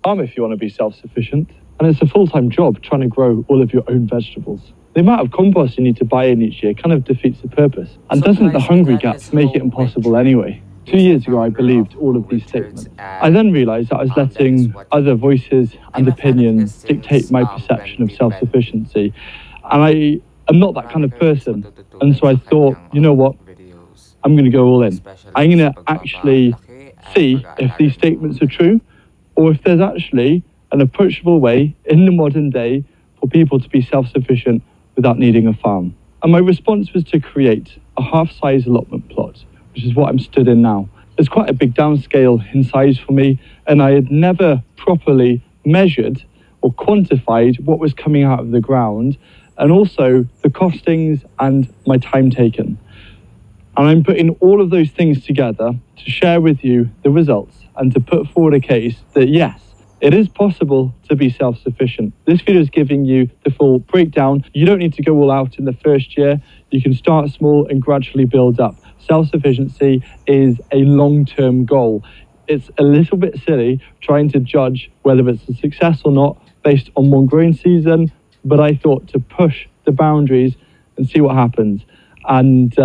farm if you want to be self-sufficient, and it's a full-time job trying to grow all of your own vegetables. The amount of compost you need to buy in each year kind of defeats the purpose. And doesn't the hungry gaps make it impossible anyway? 2 years ago, I believed all of these statements. I then realised that I was letting other voices and opinions dictate my perception of self-sufficiency. And I am not that kind of person. And so I thought, you know what? I'm going to go all in. I'm going to actually see if these statements are true, or if there's actually an approachable way in the modern day for people to be self-sufficient without needing a farm. And my response was to create a half-size allotment plot, which is what I'm stood in now. It's quite a big downscale in size for me, and I had never properly measured or quantified what was coming out of the ground, and also the costings and my time taken. And I'm putting all of those things together to share with you the results and to put forward a case that yes, it is possible to be self-sufficient. This video is giving you the full breakdown. You don't need to go all out in the first year. You can start small and gradually build up. Self-sufficiency is a long-term goal. It's a little bit silly trying to judge whether it's a success or not based on one growing season, but I thought to push the boundaries and see what happens. And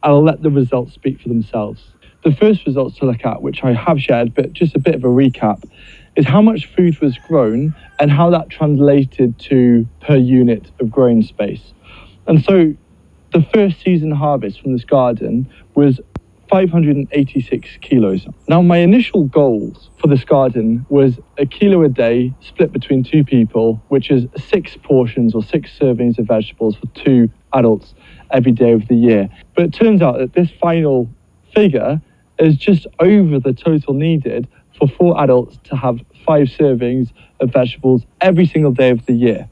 I'll let the results speak for themselves. The first results to look at, which I have shared, but just a bit of a recap, is how much food was grown and how that translated to per unit of growing space. And so the first season harvest from this garden was 586 kilos. Now, my initial goals for this garden was a kilo a day split between 2 people, which is 6 portions or 6 servings of vegetables for 2 adults every day of the year. But it turns out that this final figure is just over the total needed for 4 adults to have 5 servings of vegetables every single day of the year.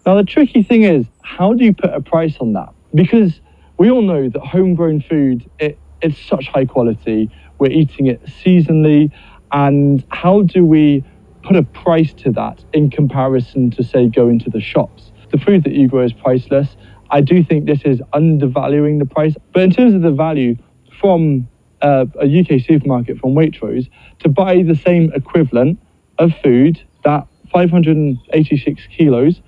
Now, the tricky thing is, how do you put a price on that? Because we all know that homegrown food, it's such high quality. We're eating it seasonally. And how do we put a price to that in comparison to, say, going to the shops? The food that you grow is priceless. I do think this is undervaluing the price. But in terms of the value from a UK supermarket, from Waitrose, to buy the same equivalent of food, that 586 kilos,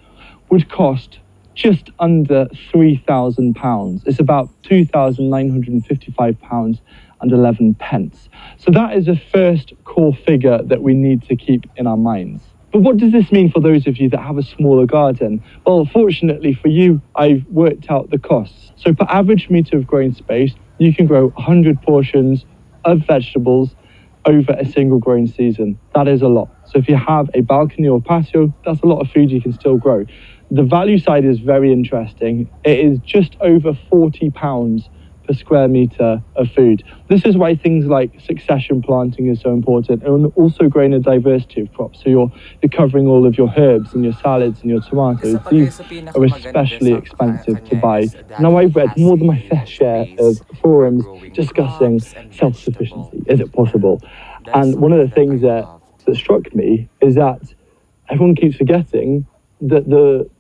would cost just under £3,000. It's about £2,955 and 11 pence. So that is a first core figure that we need to keep in our minds. But what does this mean for those of you that have a smaller garden? Well, fortunately for you, I've worked out the costs. So per average metre of growing space, you can grow 100 portions of vegetables over a single growing season. That is a lot. So if you have a balcony or patio, that's a lot of food you can still grow. The value side is very interesting. It is just over £40 per square metre of food. This is why things like succession planting is so important, and also growing a diversity of crops. So you're covering all of your herbs and your salads and your tomatoes. These are especially expensive to buy. Now, I've read more than my fair share of forums discussing self-sufficiency. Is it possible? And one of the things that struck me is that everyone keeps forgetting that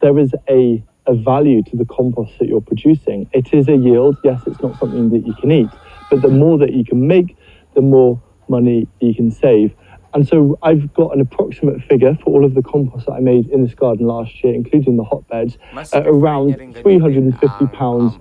there is a value to the compost that you're producing. It is a yield. Yes, it's not something that you can eat, but the more that you can make, the more money you can save. And so I've got an approximate figure for all of the compost that I made in this garden last year, including the hotbeds, at around £350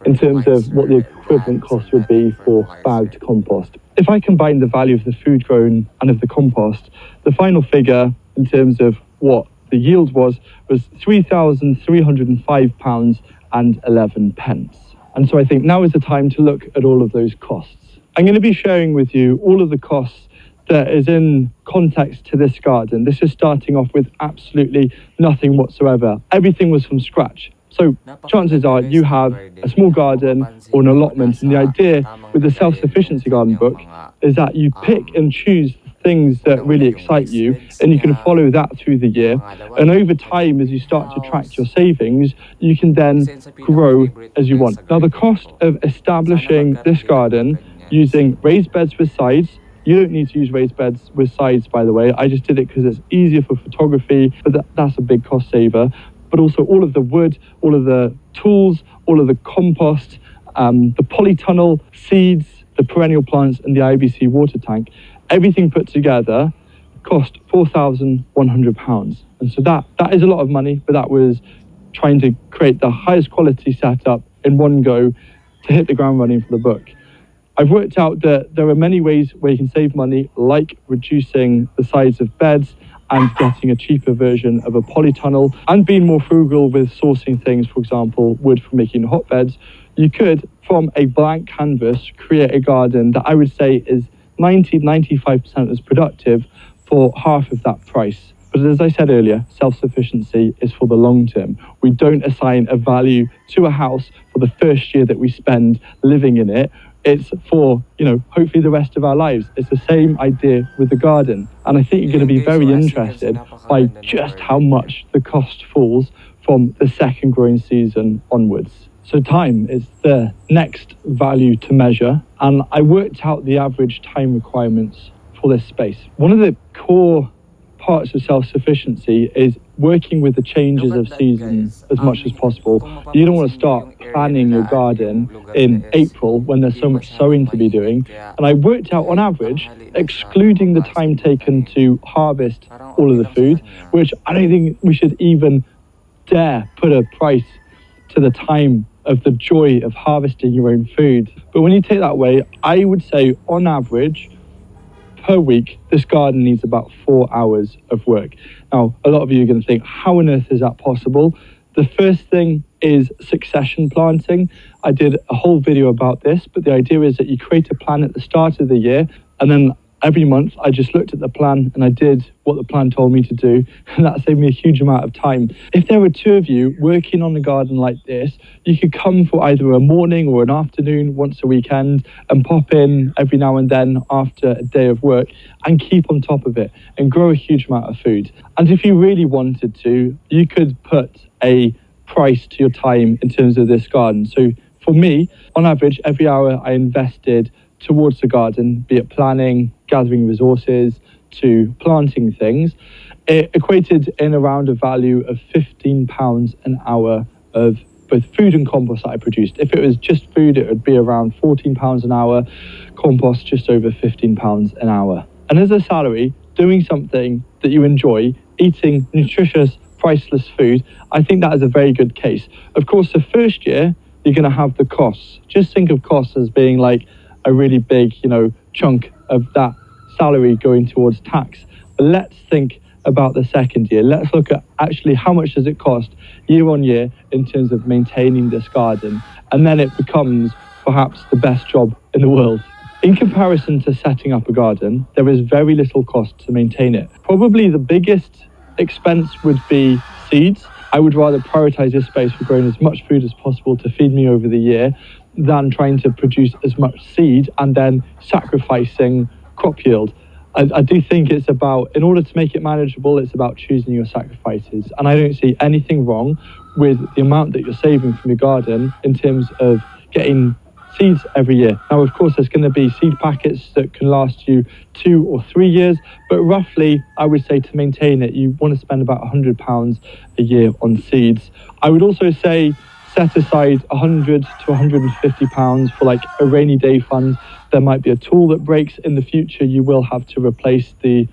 in terms of what the equivalent cost would be for bagged compost. If I combine the value of the food grown and of the compost, the final figure in terms of what the yield was £3,305 and 11 pence. And so I think now is the time to look at all of those costs. I'm going to be sharing with you all of the costs that is in context to this garden. This is starting off with absolutely nothing whatsoever. Everything was from scratch. So chances are you have a small garden or an allotment, and the idea with the self-sufficiency garden book is that you pick and choose things that really excite you, and you can follow that through the year. And over time, as you start to track your savings, you can then grow as you want. Now, the cost of establishing this garden using raised beds with sides, you don't need to use raised beds with sides, by the way. I just did it because it's easier for photography, but that's a big cost saver. But also all of the wood, all of the tools, all of the compost, the polytunnel, seeds, the perennial plants, and the IBC water tank, everything put together cost £4,100. And so that is a lot of money, but that was trying to create the highest quality setup in one go to hit the ground running for the book. I've worked out that there are many ways where you can save money, like reducing the size of beds and getting a cheaper version of a polytunnel, and being more frugal with sourcing things, for example, wood for making hotbeds. You could, from a blank canvas, create a garden that I would say is 90–95% as productive for half of that price. But as I said earlier, self-sufficiency is for the long term. We don't assign a value to a house for the first year that we spend living in it. It's for, hopefully the rest of our lives. It's the same idea with the garden. And I think you're going to be very interested by just how much the cost falls from the second growing season onwards. So time is the next value to measure. And I worked out the average time requirements for this space. One of the core parts of self-sufficiency is working with the changes of seasons as much as possible. You don't want to start planning your garden in April when there's so much sowing to be doing. And I worked out on average, excluding the time taken to harvest all of the food, which I don't think we should even dare put a price to the time of the joy of harvesting your own food. But when you take that away, I would say on average, per week, this garden needs about 4 hours of work. Now, a lot of you are going to think, how on earth is that possible? The first thing is succession planting. I did a whole video about this, but the idea is that you create a plan at the start of the year, and then every month I just looked at the plan and I did what the plan told me to do, and that saved me a huge amount of time. If there were two of you working on a garden like this, you could come for either a morning or an afternoon once a weekend and pop in every now and then after a day of work and keep on top of it and grow a huge amount of food. And if you really wanted to, you could put a price to your time in terms of this garden. So for me, on average, every hour I invested towards the garden, be it planning, gathering resources, to planting things, it equated in around a value of £15 an hour of both food and compost that I produced. If it was just food, it would be around £14 an hour, compost just over £15 an hour. And as a salary, doing something that you enjoy, eating nutritious, priceless food, I think that is a very good case. Of course, the first year, you're going to have the costs. Just think of costs as being like a really big, chunk of that salary going towards tax. But let's think about the second year. Let's look at actually how much does it cost year on year in terms of maintaining this garden. And then it becomes perhaps the best job in the world. In comparison to setting up a garden, there is very little cost to maintain it. Probably the biggest expense would be seeds. I would rather prioritize this space for growing as much food as possible to feed me over the year than trying to produce as much seed and then sacrificing crop yield. I do think it's about, in order to make it manageable, it's about choosing your sacrifices. And I don't see anything wrong with the amount that you're saving from your garden in terms of getting seeds every year. Now, of course, there's going to be seed packets that can last you 2 or 3 years, but roughly, I would say to maintain it, you want to spend about £100 a year on seeds. I would also say set aside £100 to £150 for like a rainy day fund. There might be a tool that breaks in the future. You will have to replace the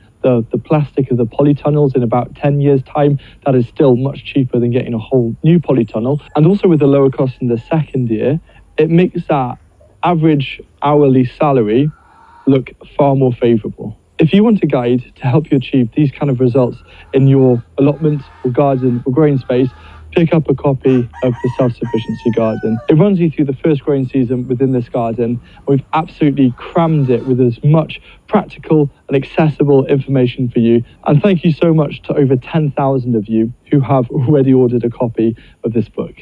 plastic of the polytunnels in about 10 years' time. That is still much cheaper than getting a whole new polytunnel. And also with the lower cost in the second year, it makes that average hourly salary look far more favourable. If you want a guide to help you achieve these kind of results in your allotment or garden or growing space, pick up a copy of the Self-Sufficiency Garden. It runs you through the first growing season within this garden. We've absolutely crammed it with as much practical and accessible information for you. And thank you so much to over 10,000 of you who have already ordered a copy of this book.